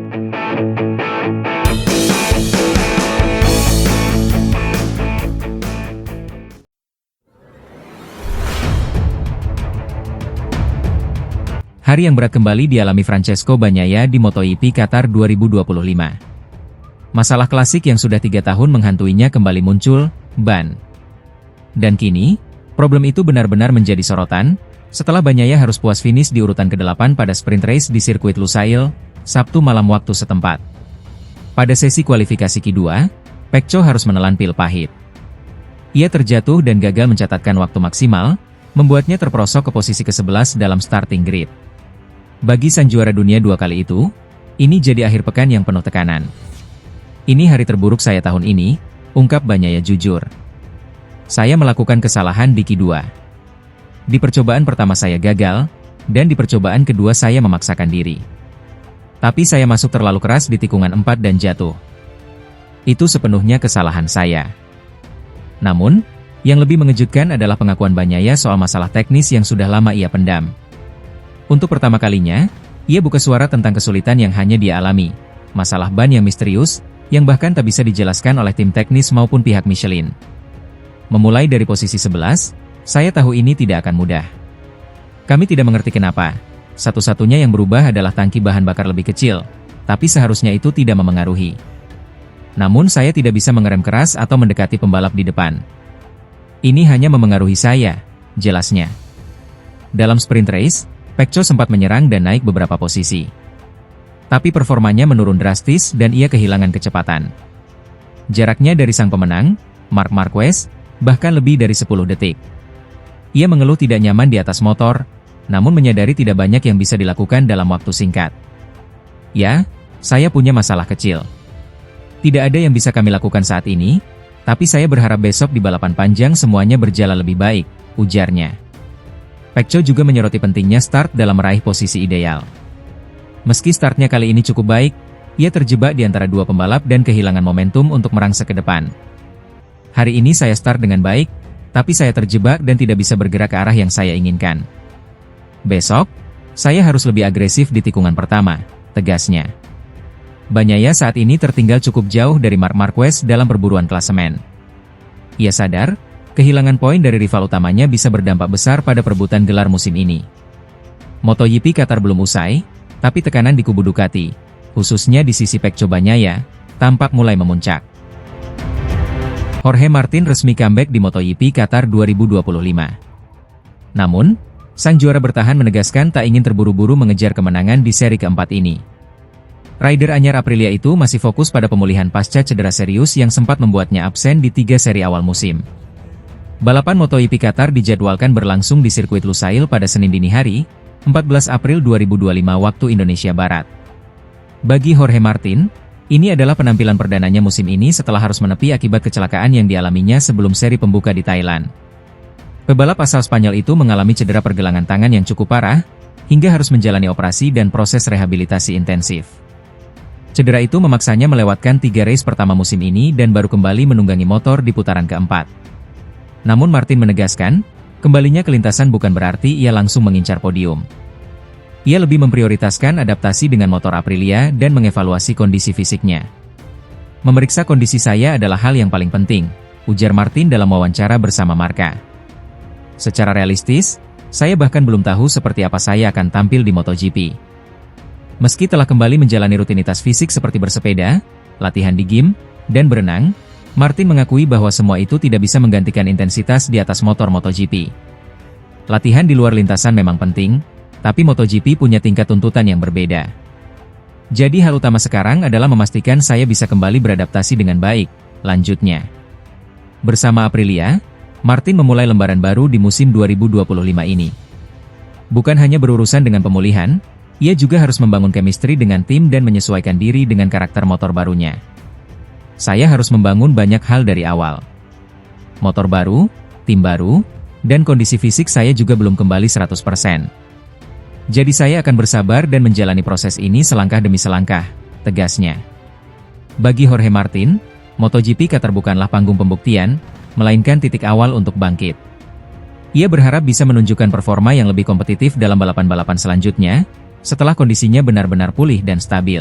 Hari yang berat kembali dialami Francesco Bagnaia di MotoGP Qatar 2025. Masalah klasik yang sudah 3 tahun menghantuinya kembali muncul, ban. Dan kini, problem itu benar-benar menjadi sorotan, setelah Bagnaia harus puas finish di urutan ke-8 pada sprint race di sirkuit Lusail, Sabtu malam waktu setempat. Pada sesi kualifikasi kedua, Pecco harus menelan pil pahit. Ia terjatuh dan gagal mencatatkan waktu maksimal, membuatnya terperosok ke posisi ke-11 dalam starting grid. Bagi sang juara dunia 2 kali itu, ini jadi akhir pekan yang penuh tekanan. Ini hari terburuk saya tahun ini, ungkap Bagnaia jujur. Saya melakukan kesalahan di Q2. Di percobaan pertama saya gagal, dan di percobaan kedua saya memaksakan diri. Tapi saya masuk terlalu keras di tikungan 4 dan jatuh. Itu sepenuhnya kesalahan saya. Namun, yang lebih mengejutkan adalah pengakuan Bagnaia soal masalah teknis yang sudah lama ia pendam. Untuk pertama kalinya, ia buka suara tentang kesulitan yang hanya dia alami, masalah ban yang misterius, yang bahkan tak bisa dijelaskan oleh tim teknis maupun pihak Michelin. Memulai dari posisi 11, saya tahu ini tidak akan mudah. Kami tidak mengerti kenapa. Satu-satunya yang berubah adalah tangki bahan bakar lebih kecil, tapi seharusnya itu tidak memengaruhi. Namun saya tidak bisa mengerem keras atau mendekati pembalap di depan. Ini hanya memengaruhi saya, jelasnya. Dalam sprint race, Pecco sempat menyerang dan naik beberapa posisi. Tapi performanya menurun drastis dan ia kehilangan kecepatan. Jaraknya dari sang pemenang, Marc Marquez, bahkan lebih dari 10 detik. Ia mengeluh tidak nyaman di atas motor, namun menyadari tidak banyak yang bisa dilakukan dalam waktu singkat. Ya, saya punya masalah kecil. Tidak ada yang bisa kami lakukan saat ini, tapi saya berharap besok di balapan panjang semuanya berjalan lebih baik, ujarnya. Pecco juga menyoroti pentingnya start dalam meraih posisi ideal. Meski startnya kali ini cukup baik, ia terjebak di antara 2 pembalap dan kehilangan momentum untuk merangsek ke depan. Hari ini saya start dengan baik, tapi saya terjebak dan tidak bisa bergerak ke arah yang saya inginkan. Besok, saya harus lebih agresif di tikungan pertama, tegasnya. Bagnaia saat ini tertinggal cukup jauh dari Marc Marquez dalam perburuan klasemen. Ia sadar, kehilangan poin dari rival utamanya bisa berdampak besar pada perebutan gelar musim ini. MotoGP Qatar belum usai, tapi tekanan di kubu Ducati, khususnya di sisi Pecco Bagnaia, tampak mulai memuncak. Jorge Martin resmi comeback di MotoGP Qatar 2025. Namun, sang juara bertahan menegaskan tak ingin terburu-buru mengejar kemenangan di seri keempat ini. Rider anyar Aprilia itu masih fokus pada pemulihan pasca cedera serius yang sempat membuatnya absen di 3 seri awal musim. Balapan MotoGP Qatar dijadwalkan berlangsung di sirkuit Lusail pada Senin dini hari, 14 April 2025 waktu Indonesia Barat. Bagi Jorge Martin, ini adalah penampilan perdananya musim ini setelah harus menepi akibat kecelakaan yang dialaminya sebelum seri pembuka di Thailand. Pebalap asal Spanyol itu mengalami cedera pergelangan tangan yang cukup parah, hingga harus menjalani operasi dan proses rehabilitasi intensif. Cedera itu memaksanya melewatkan 3 race pertama musim ini dan baru kembali menunggangi motor di putaran keempat. Namun Martin menegaskan, kembalinya ke lintasan bukan berarti ia langsung mengincar podium. Ia lebih memprioritaskan adaptasi dengan motor Aprilia dan mengevaluasi kondisi fisiknya. Memeriksa kondisi saya adalah hal yang paling penting, ujar Martin dalam wawancara bersama Marca. Secara realistis, saya bahkan belum tahu seperti apa saya akan tampil di MotoGP. Meski telah kembali menjalani rutinitas fisik seperti bersepeda, latihan di gym, dan berenang, Martin mengakui bahwa semua itu tidak bisa menggantikan intensitas di atas motor MotoGP. Latihan di luar lintasan memang penting, tapi MotoGP punya tingkat tuntutan yang berbeda. Jadi hal utama sekarang adalah memastikan saya bisa kembali beradaptasi dengan baik, lanjutnya. Bersama Aprilia, Martin memulai lembaran baru di musim 2025 ini. Bukan hanya berurusan dengan pemulihan, ia juga harus membangun chemistry dengan tim dan menyesuaikan diri dengan karakter motor barunya. Saya harus membangun banyak hal dari awal. Motor baru, tim baru, dan kondisi fisik saya juga belum kembali 100%. Jadi saya akan bersabar dan menjalani proses ini selangkah demi selangkah, tegasnya. Bagi Jorge Martin, MotoGP Qatar bukanlah panggung pembuktian, melainkan titik awal untuk bangkit. Ia berharap bisa menunjukkan performa yang lebih kompetitif dalam balapan-balapan selanjutnya, setelah kondisinya benar-benar pulih dan stabil.